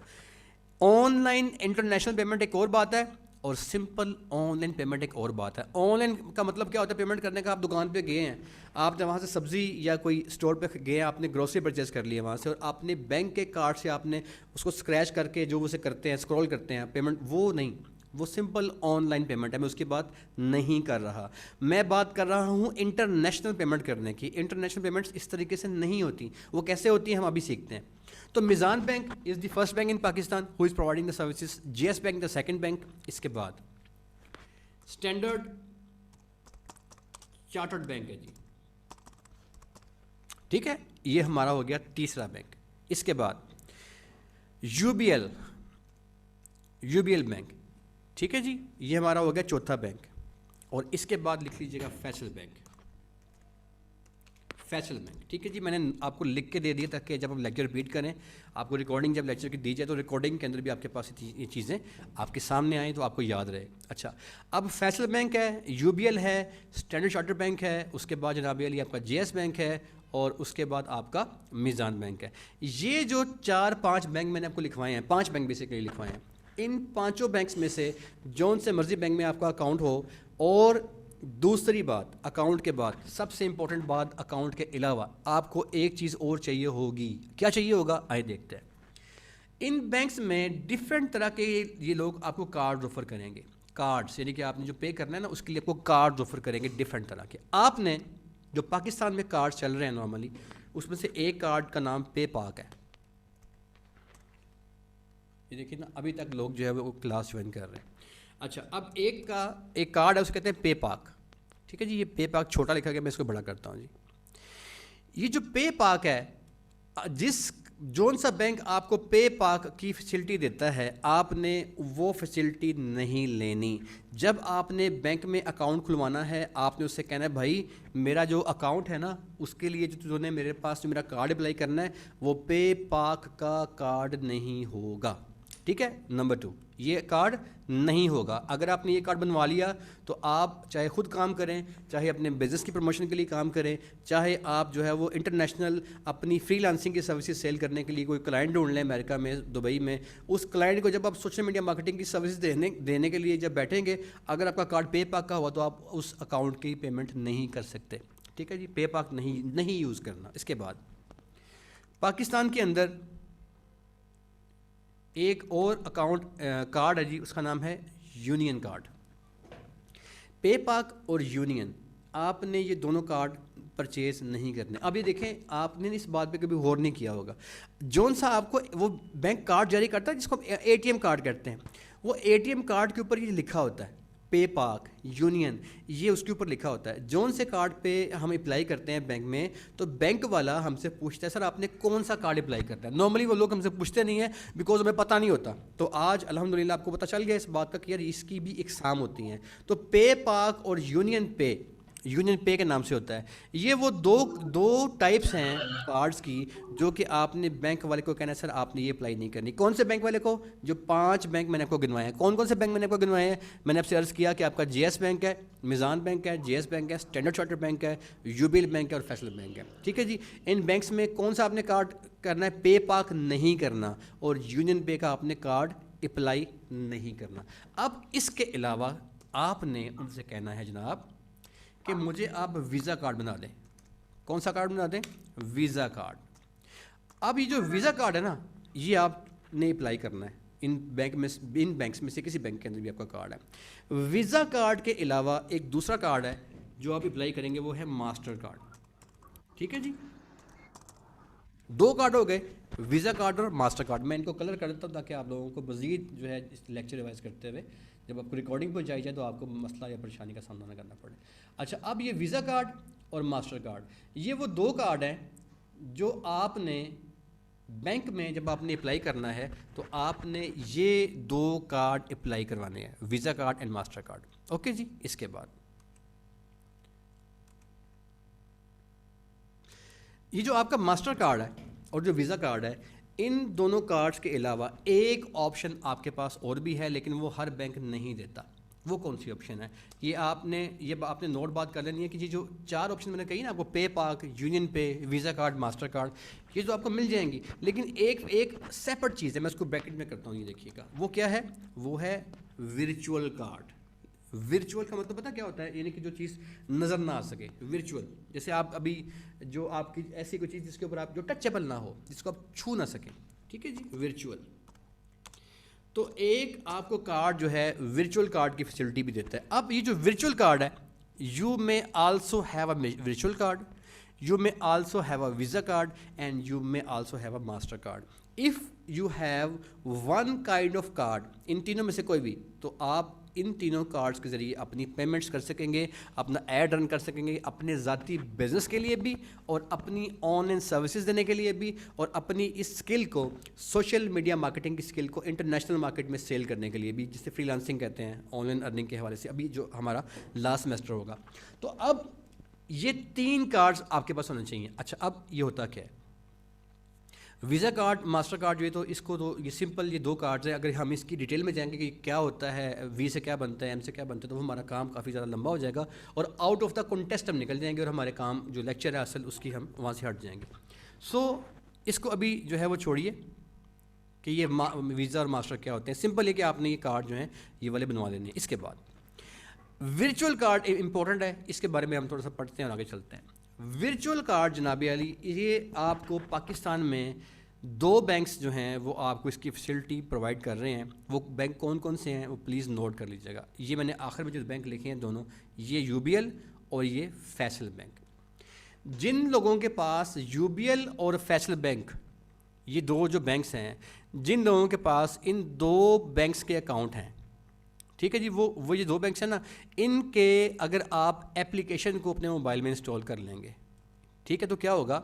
A: Online international payment ایک اور بات ہے اور سمپل آن لائن پیمنٹ ایک اور بات ہے. آن لائن کا مطلب کیا ہوتا ہے پیمنٹ کرنے کا, آپ دکان پہ گئے ہیں, آپ نے وہاں سے سبزی یا کوئی اسٹور پہ گئے ہیں, آپ نے گروسری پرچیز کر لی ہے وہاں سے, اور آپ نے بینک کے کارڈ سے آپ نے اس کو اسکریچ کر کے جو اسے کرتے ہیں اسکرول کرتے ہیں پیمنٹ, وہ نہیں, وہ سمپل آن لائن پیمنٹ ہے. میں اس کی بات نہیں کر رہا, میں بات کر رہا ہوں انٹرنیشنل پیمنٹ کرنے کی. انٹرنیشنل پیمنٹس اس طریقے سے نہیں ہوتی. وہ کیسے ہوتی ہیں ہم ابھی سیکھتے ہیں. تو Meezan bank is the first bank in Pakistan who is providing the services. J S bank the second bank. اس کے بعد اسٹینڈرڈ چارٹرڈ بینک ہے جی. ٹھیک ہے, یہ ہمارا ہو گیا تیسرا بینک. اس کے بعد یو بی ایل بینک. ٹھیک ہے جی, یہ ہمارا ہو گیا چوتھا بینک. اور اس کے بعد لکھ لیجیے گا فیصل بینک. فیصل بینک. ٹھیک ہے جی, میں نے آپ کو لکھ کے دے دیا تاکہ جب ہم لیکچر ریپیٹ کریں آپ کو ریکارڈنگ جب لیکچر کی دی جائے تو ریکارڈنگ کے اندر بھی آپ کے پاس یہ چیزیں آپ کے سامنے آئیں تو آپ کو یاد رہے. اچھا, اب فیصل بینک ہے, یو بی ایل ہے, اسٹینڈرڈ چارٹر بینک ہے, اس کے بعد جناب علی آپ کا جے ایس بینک ہے, اور اس کے بعد آپ کا میزان بینک ہے. یہ جو 4-5 بینک میں نے آپ کو لکھوائے ہیں, 5 بینک بیسیکلی لکھوائے ہیں, ان 5 بینکس میں سے جون سے مرضی بینک میں آپ کا اکاؤنٹ ہو. اور دوسری بات, اکاؤنٹ کے بعد سب سے امپورٹنٹ بات, اکاؤنٹ کے علاوہ آپ کو ایک چیز اور چاہیے ہوگی. کیا چاہیے ہوگا, آئے دیکھتے ہیں. ان بینکس میں ڈفرینٹ طرح کے یہ لوگ آپ کو کارڈ آفر کریں گے. کارڈس یعنی کہ آپ نے جو پے کرنا ہے نا اس کے لیے آپ کو کارڈ آفر کریں گے ڈفرینٹ طرح کے. آپ نے جو پاکستان میں کارڈ چل رہے ہیں نارملی, اس میں سے ایک کارڈ کا نام پے پاک ہے. یہ دیکھیے نا, ابھی تک لوگ جو ہے وہ کلاس جوائن کر رہے ہیں. اچھا, اب ایک کارڈ ہے اسے کہتے ہیں پے پاک. ٹھیک ہے جی, یہ پے پاک چھوٹا لکھا گیا, میں اس کو بڑا کرتا ہوں جی. یہ جو پے پاک ہے, جس جون سا بینک آپ کو پے پاک کی فیسلٹی دیتا ہے, آپ نے وہ فیسلٹی نہیں لینی. جب آپ نے بینک میں اکاؤنٹ کھلوانا ہے آپ نے اس سے کہنا ہے بھائی میرا جو اکاؤنٹ ہے نا اس کے لیے جو نے میرے پاس جو میرا کارڈ اپلائی کرنا ہے وہ پے پاک کا کارڈ نہیں ہوگا. ٹھیک ہے. نمبر 2, یہ کارڈ نہیں ہوگا. اگر آپ نے یہ کارڈ بنوا لیا تو آپ چاہے خود کام کریں, چاہے اپنے بزنس کی پروموشن کے لیے کام کریں, چاہے آپ جو ہے وہ انٹرنیشنل اپنی فری لانسنگ کی سروسز سیل کرنے کے لیے کوئی کلائنٹ ڈھونڈ لیں امریکہ میں, دبئی میں, اس کلائنٹ کو جب آپ سوشل میڈیا مارکیٹنگ کی سروسز دینے کے لیے جب بیٹھیں گے, اگر آپ کا کارڈ پے پاک کا ہوا تو آپ اس اکاؤنٹ کی پیمنٹ نہیں کر سکتے. ٹھیک ہے جی, پے پاک نہیں یوز کرنا. اس کے بعد پاکستان کے اندر ایک اور اکاؤنٹ کارڈ ہے جی, اس کا نام ہے یونین کارڈ. پے پاک اور یونین, آپ نے یہ دونوں کارڈ پرچیز نہیں کرنے. اب یہ دیکھیں, آپ نے اس بات پہ کبھی غور نہیں کیا ہوگا, جون سا آپ کو وہ بینک کارڈ جاری کرتا ہے جس کو ہم اے ٹی ایم کارڈ کہتے ہیں, وہ اے ٹی ایم کارڈ کے اوپر یہ لکھا ہوتا ہے پے پاک یونین, یہ اس کے اوپر لکھا ہوتا ہے. جون سے کارڈ پہ ہم اپلائی کرتے ہیں بینک میں, تو بینک والا ہم سے پوچھتا ہے سر آپ نے کون سا کارڈ اپلائی کرتا ہے. نارملی وہ لوگ ہم سے پوچھتے نہیں ہیں بیکاز ہمیں پتہ نہیں ہوتا. تو آج الحمدللہ آپ کو پتہ چل گیا اس بات کا کہ یار اس کی بھی اقسام ہوتی ہیں. تو پے پاک اور یونین پے کے نام سے ہوتا ہے. یہ وہ دو ٹائپس ہیں کارڈز کی جو کہ آپ نے بینک والے کو کہنا ہے سر آپ نے یہ اپلائی نہیں کرنی. کون سے بینک والے کو؟ جو 5 بینک میں نے آپ کو گنوائے ہیں. کون سے بینک میں نے آپ کو گنوائے ہیں؟ میں نے آپ سے عرض کیا کہ آپ کا جے ایس بینک ہے, میزان بینک ہے, جے ایس بینک ہے, اسٹینڈرڈ چارٹرڈ بینک ہے, یو بی ایل بینک ہے اور فیصل بینک ہے. ٹھیک ہے جی. ان بینکس میں کون سا آپ نے کارڈ کرنا ہے؟ پے پاک نہیں کرنا, اور یونین پے کا آپ نے کارڈ اپلائی نہیں کرنا. اب اس کے علاوہ آپ نے ان سے کہنا ہے جناب کہ مجھے آپ ویزا کارڈ بنا دیں. کون سا کارڈ بنا دیں؟ Visa card. اب یہ جو ویزا کارڈ ہے نا, یہ آپ نے اپلائی کرنا ہے ان بینکس میں سے کسی بینک کے اندر بھی آپ کا کارڈ ہے. ویزا کارڈ کے علاوہ ایک دوسرا کارڈ ہے جو آپ اپلائی کریں گے, وہ ہے ماسٹر کارڈ. ٹھیک ہے جی, 2 کارڈ ہو گئے, ویزا کارڈ اور ماسٹر کارڈ. میں ان کو کلر کر دیتا ہوں تاکہ آپ لوگوں کو مزید جو ہے اس لیکچر ریوائز کرتے ہوئے جب آپ کو ریکارڈنگ پہنچائی جائے تو آپ کو مسئلہ یا پریشانی کا سامنا نہ کرنا پڑے. اچھا, اب یہ ویزا کارڈ اور ماسٹر کارڈ, یہ وہ 2 کارڈ ہیں جو آپ نے بینک میں جب آپ نے اپلائی کرنا ہے تو آپ نے یہ 2 کارڈ اپلائی کروانے ہیں, Visa card and Mastercard. Okay جی. اس کے بعد یہ جو آپ کا ماسٹر کارڈ ہے اور جو ویزا کارڈ ہے, ان دونوں کارڈز کے علاوہ ایک آپشن آپ کے پاس اور بھی ہے لیکن وہ ہر بینک نہیں دیتا. وہ کون سی آپشن ہے؟ یہ آپ نے نوٹ بات کر لینی ہے کہ یہ جو 4 آپشن میں نے کہی نا آپ کو, پے پاک, یونین پے, ویزا کارڈ, ماسٹر کارڈ, یہ جو آپ کو مل جائیں گی, لیکن ایک سیپریٹ چیز ہے, میں اس کو بریکٹ میں کرتا ہوں, یہ دیکھیے گا وہ کیا ہے. وہ ہے ورچوئل کارڈ. ورچوئل کا مطلب پتہ کیا ہوتا ہے؟ یعنی کہ جو چیز نظر نہ آ سکے. ورچوئل جیسے آپ ابھی جو آپ کی ایسی کوئی چیز جس کے اوپر آپ جو ٹچیبل نہ ہو, جس کو آپ چھو نہ سکیں. ٹھیک ہے جی, ورچوئل. تو ایک آپ کو کارڈ جو ہے ورچوئل کارڈ کی فیسلٹی بھی دیتا ہے. اب یہ جو ورچوئل کارڈ ہے, you may also have a virtual card, you may also have a Visa card and you may also have a Mastercard. If you have one kind of card, ان تینوں میں سے کوئی بھی, تو آپ ان تینوں کارڈز کے ذریعے اپنی پیمنٹس کر سکیں گے, اپنا ایڈ رن کر سکیں گے, اپنے ذاتی بزنس کے لیے بھی اور اپنی آن لائن سروسز دینے کے لیے بھی, اور اپنی اس اسکل کو, سوشل میڈیا مارکیٹنگ کی اسکل کو انٹرنیشنل مارکیٹ میں سیل کرنے کے لیے بھی, جسے فری لانسنگ کہتے ہیں, آن لائن ارننگ کے حوالے سے ابھی جو ہمارا لاسٹ سیمسٹر ہوگا. تو اب یہ 3 کارڈز آپ کے پاس ہونے چاہیے. اچھا, اب یہ ہوتا کیا ہے؟ ویزا کارڈ, ماسٹر کارڈ جو ہے تو اس کو تو یہ سمپل یہ 2 کارڈز ہیں. اگر ہم اس کی ڈیٹیل میں جائیں گے کہ کیا ہوتا ہے, وی سے کیا بنتا ہے, ایم سے کیا بنتا ہے, تو ہمارا کام کافی زیادہ لمبا ہو جائے گا اور آؤٹ آف دا کنٹیسٹ ہم نکل جائیں گے اور ہمارے کام جو لیکچر ہے اصل اس کی ہم وہاں سے ہٹ جائیں گے. سو اس کو ابھی جو ہے وہ چھوڑیے کہ یہ ویزا اور ماسٹر کیا ہوتے ہیں. سمپل یہ کہ آپ نے یہ کارڈ جو ہیں یہ والے بنوا لینے ہیں. اس کے بعد ورچوئل کارڈ امپورٹنٹ ہے, اس کے بارے میں ہم تھوڑا سا پڑھتے ہیں اور آگے چلتے ہیں. ورچوئل کارڈ جناب علی, یہ آپ کو پاکستان میں 2 بینکس جو ہیں وہ آپ کو اس کی فیسلٹی پرووائڈ کر رہے ہیں. وہ بینک کون سے ہیں وہ پلیز نوٹ کر لیجیے گا. یہ میں نے آخر میں جو بینک لکھے ہیں دونوں, یہ یو بی ایل اور یہ فیصل بینک. جن لوگوں کے پاس یو بی ایل اور فیصل بینک, یہ 2 جو بینکس ہیں, جن لوگوں کے پاس ان 2 بینکس کے اکاؤنٹ ہیں, ٹھیک ہے جی, وہ یہ 2 بینکس ہیں نا, ان کے اگر آپ ایپلیکیشن کو اپنے موبائل میں انسٹال کر لیں گے, ٹھیک ہے, تو کیا ہوگا,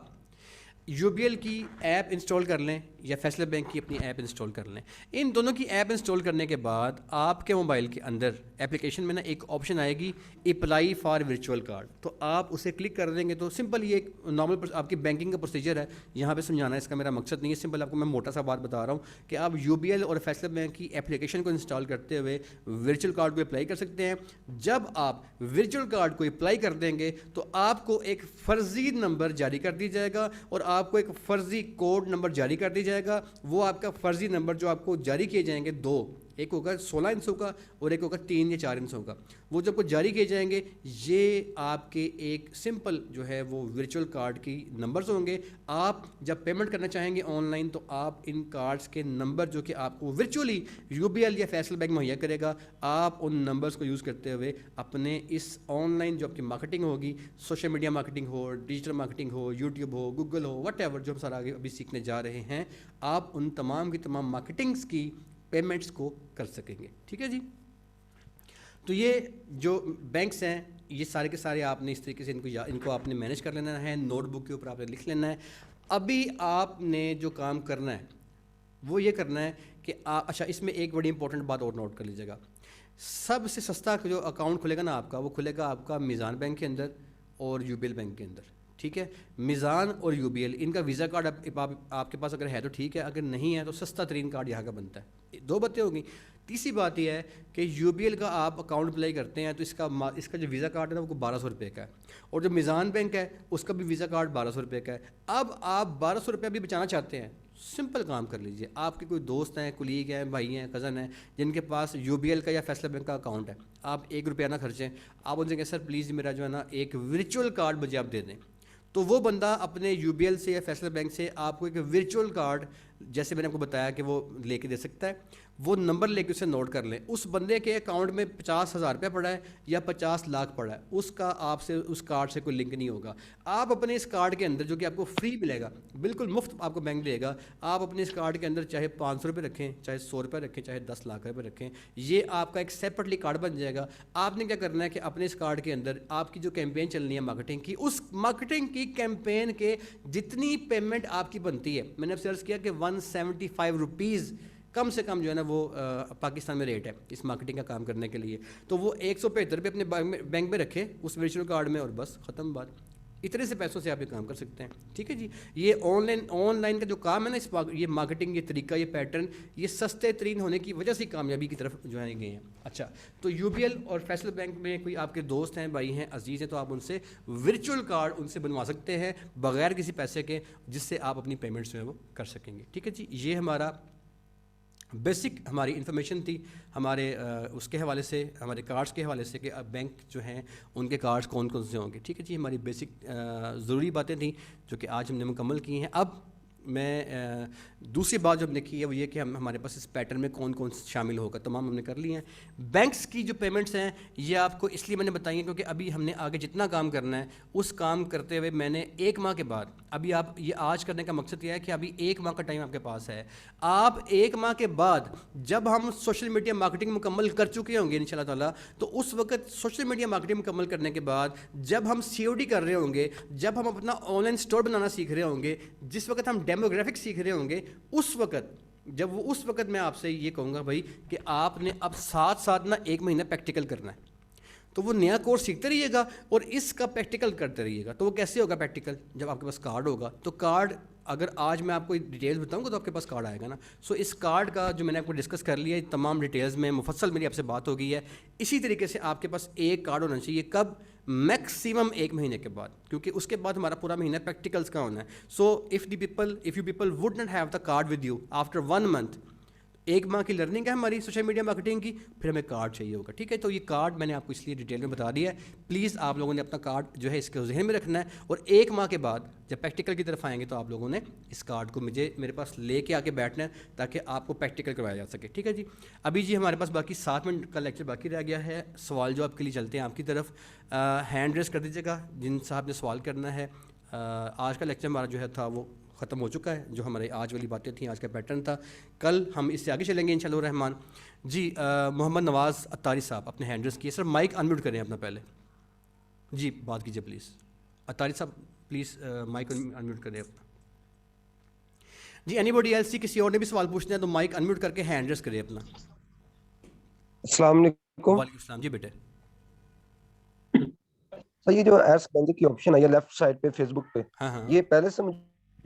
A: یو بی ایل کی ایپ انسٹال کر لیں یا فیصل بینک کی اپنی ایپ انسٹال کر لیں. ان دونوں کی ایپ انسٹال کرنے کے بعد آپ کے موبائل کے اندر ایپلیکیشن میں نا ایک آپشن آئے گی, اپلائی فار ورچوئل کارڈ. تو آپ اسے کلک کر دیں گے تو سمپل یہ ایک نارمل آپ کی بینکنگ کا پروسیجر ہے. یہاں پہ سمجھانا اس کا میرا مقصد نہیں ہے, سمپل آپ کو میں موٹا سا بات بتا رہا ہوں کہ آپ یو بی ایل اور فیصل بینک کی ایپلیکیشن کو انسٹال کرتے ہوئے ورچوئل کارڈ کو اپلائی کر سکتے ہیں. جب آپ ورچوئل کارڈ کو اپلائی کر دیں گے تو آپ کو ایک فرضی نمبر جاری کر دی جائے گا اور آپ کو ایک فرضی کوڈ نمبر جاری کر دی جائے گا. وہ آپ کا فرضی نمبر جو آپ کو جاری کیے جائیں گے 2, ایک ہوگا 16 ہندسوں کا اور ایک ہوگا 3 یا 4 ہندسوں کا. وہ جب کو جاری کیے جائیں گے یہ آپ کے ایک سمپل جو ہے وہ ورچوئل کارڈ کی نمبرز ہوں گے. آپ جب پیمنٹ کرنا چاہیں گے آن لائن تو آپ ان کارڈز کے نمبر جو کہ آپ کو ورچولی یو بی ایل یا فیصل بینک مہیا کرے گا, آپ ان نمبرز کو یوز کرتے ہوئے اپنے اس آن لائن جو آپ کی مارکیٹنگ ہوگی, social media marketing who, digital marketing who, YouTube who, Google who, what ever جو ہم سارا آگے ابھی سیکھنے جا رہے ہیں, آپ ان تمام کی تمام مارکیٹنگس کی پیمنٹس کو کر سکیں گے. ٹھیک ہے جی. تو یہ جو بینکس ہیں یہ سارے کے سارے آپ نے اس طریقے سے ان کو آپ نے مینیج کر لینا ہے, نوٹ بک کے اوپر آپ نے لکھ لینا ہے. ابھی آپ نے جو کام کرنا ہے وہ یہ کرنا ہے کہ اچھا اس میں ایک بڑی امپورٹنٹ بات اور نوٹ کر لیجیے گا. سب سے سستا جو اکاؤنٹ کھلے گا نا آپ کا, وہ کھلے گا آپ کا میزان بینک کے اندر اور یو بی ایل بینک کے اندر. ٹھیک ہے, میزان اور یو بی ایل ان کا ویزا کارڈ آپ کے پاس اگر ہے تو ٹھیک ہے, اگر نہیں ہے تو سستا ترین کارڈ یہاں کا بنتا ہے. 2 باتیں ہوگی. تیسری بات یہ ہے کہ یو بی ایل کا آپ اکاؤنٹ اپلائی کرتے ہیں تو اس کا جو ویزا کارڈ ہے نا وہ 1200 روپے کا ہے, اور جو میزان بینک ہے اس کا بھی ویزا کارڈ 1200 روپے کا ہے. اب آپ 1200 روپے بھی بچانا چاہتے ہیں, سمپل کام کر لیجئے. آپ کے کوئی دوست ہیں, کولیگ ہیں, بھائی ہیں, کزن ہیں جن کے پاس یو بی ایل کا یا فیصلہ بینک کا اکاؤنٹ ہے, آپ 1 روپیہ نہ خرچیں. آپ ان سے کہیں سر پلیز میرا جو ہے نا ایک ورچوئل کارڈ مجھے آپ دے دیں. تو وہ بندہ اپنے یو بی ایل سے یا فیصلہ بینک سے آپ کو ایک ورچوئل کارڈ جیسے میں نے آپ کو بتایا کہ وہ لے کے دے سکتا ہے. وہ نمبر لے کے اسے نوٹ کر لیں. اس بندے کے اکاؤنٹ میں 50,000 روپیہ پڑا ہے یا 50 لاکھ پڑا ہے, اس کا آپ سے اس کارڈ سے کوئی لنک نہیں ہوگا. آپ اپنے اس کارڈ کے اندر جو کہ آپ کو فری ملے گا, بالکل مفت آپ کو بینک دے گا, آپ اپنے اس کارڈ کے اندر چاہے 500 روپے رکھیں, چاہے 100 روپے رکھیں, چاہے 10 لاکھ روپے رکھیں, یہ آپ کا ایک سیپریٹلی کارڈ بن جائے گا. آپ نے کیا کرنا ہے کہ اپنے اس کارڈ کے اندر آپ کی جو کیمپین چلنی ہے مارکیٹنگ کی, اس مارکیٹنگ کی کیمپین کے جتنی پیمنٹ آپ کی بنتی ہے, میں نے آپ سے عرض کیا کہ 175 روپیز کم سے کم جو ہے نا وہ پاکستان میں ریٹ ہے اس مارکیٹنگ کا کام کرنے کے لیے. تو وہ 175 روپے اپنے بینک میں رکھے اس ورچوئل کارڈ میں, اور بس ختم بات. اتنے سے پیسوں سے آپ یہ کام کر سکتے ہیں. ٹھیک ہے جی. یہ آن لائن کا جو کام ہے نا, یہ مارکیٹنگ, یہ طریقہ, یہ پیٹرن, یہ سستے ترین ہونے کی وجہ سے کامیابی کی طرف جو ہے گئے ہیں. اچھا, تو یو بی ایل اور فیصل بینک میں کوئی آپ کے دوست ہیں, بھائی ہیں, عزیز ہیں, تو آپ ان سے ورچوئل کارڈ ان سے بنوا سکتے ہیں بغیر کسی پیسے کے, جس سے آپ اپنی پیمنٹس جو ہے وہ کر سکیں گے. ٹھیک ہے جی. یہ ہمارا بیسک ہماری انفارمیشن تھی ہمارے اس کے حوالے سے, ہمارے کارڈز کے حوالے سے کہ اب بینک جو ہیں ان کے کارڈز کون کون سے ہوں گے. ٹھیک ہے جی. ہماری بیسک ضروری باتیں تھیں جو کہ آج ہم نے مکمل کی ہیں. اب میں دوسری بات جو ہم نے کی ہے وہ یہ کہ ہمارے پاس اس پیٹرن میں کون کون شامل ہوگا, تمام ہم نے کر لی ہیں. بینکس کی جو پیمنٹس ہیں یہ آپ کو اس لیے میں نے بتائی ہیں کیونکہ ابھی ہم نے آگے جتنا کام کرنا ہے اس کام کرتے ہوئے میں نے 1 ماہ کے بعد, ابھی آپ یہ آج کرنے کا مقصد یہ ہے کہ ابھی 1 ماہ کا ٹائم آپ کے پاس ہے. آپ 1 ماہ کے بعد جب ہم سوشل میڈیا مارکیٹنگ مکمل کر چکے ہوں گے انشاءاللہ تعالیٰ, تو اس وقت سوشل میڈیا مارکیٹنگ مکمل کرنے کے بعد جب ہم COD کر رہے ہوں گے, جب ہم اپنا آن لائن اسٹور بنانا سیکھ رہے ہوں گے, جس وقت ہم ڈیموگرافک سیکھ رہے ہوں گے, اس وقت میں آپ سے یہ کہوں گا بھائی کہ آپ نے اب ساتھ نا 1 مہینہ پریکٹیکل کرنا ہے. تو وہ نیا کورس سیکھتے رہیے گا اور اس کا پریکٹیکل کرتے رہیے گا. تو وہ کیسے ہوگا پریکٹیکل؟ جب آپ کے پاس کارڈ ہوگا. تو کارڈ اگر آج میں آپ کو ڈیٹیلز بتاؤں گا تو آپ کے پاس کارڈ آئے گا نا. سو اس کارڈ کا جو میں نے آپ کو ڈسکس کر لیا ہے, تمام ڈیٹیلز میں مفصل میری آپ سے بات ہو گئی ہے. اسی طریقے سے آپ کے پاس ایک کارڈ ہونا چاہیے. کب؟ میکسیمم 1 مہینے کے بعد, کیونکہ اس کے بعد ہمارا پورا مہینہ پریکٹیکلز کا ہونا ہے. So if you people would not have the card with you after 1 month, 1 ماہ کی لرننگ ہے ہماری سوشل میڈیا مارکیٹنگ کی, پھر ہمیں کارڈ چاہیے ہوگا. ٹھیک ہے. تو یہ کارڈ میں نے آپ کو اس لیے ڈیٹیل میں بتا دیا ہے. پلیز آپ لوگوں نے اپنا کارڈ جو ہے اس کے ذہن میں رکھنا ہے, اور 1 ماہ کے بعد جب پریکٹیکل کی طرف آئیں گے تو آپ لوگوں نے اس کارڈ کو میرے پاس لے کے آ کے بیٹھنا ہے تاکہ آپ کو پریکٹیکل کروایا جا سکے. ٹھیک ہے جی. ابھی جی ہمارے پاس باقی 7 منٹ کا لیکچر باقی رہ گیا ہے. سوال جو آپ کے لیے چلتے ہیں آپ کی طرف, ہینڈ ریز کر دیجیے گا جن صاحب نے سوال کرنا ہے. آج کا لیکچر ہمارا جو ہے تھا وہ ختم ہو چکا ہے. جو ہمارے آج والی باتیں تھیں, آج کا پیٹرن تھا, کل ہم اس سے آگے چلیں گے انشاءاللہ الرحمن. جی محمد نواز اتاری صاحب اپنے ہینڈ ریز کیے. سر مائک انمیوٹ کریں اپنا پہلے. جی بات کیجیے پلیز. اتاری صاحب پلیز مائک انمیوٹ کریں اپنا. جی اینی باڈی ایلس, کسی اور نے بھی سوال پوچھنا ہے تو مائک انمیوٹ کر کے ہینڈ ریز کریں اپنا.
B: السلام علیکم.
A: وعلیکم السلام. جی بیٹے.
B: سر یہ جو ایس بندے کی آپشن ہے یہ لیفٹ سائڈ پہ فیس بک پہ,
A: ہاں
B: یہ پہلے سے مجھے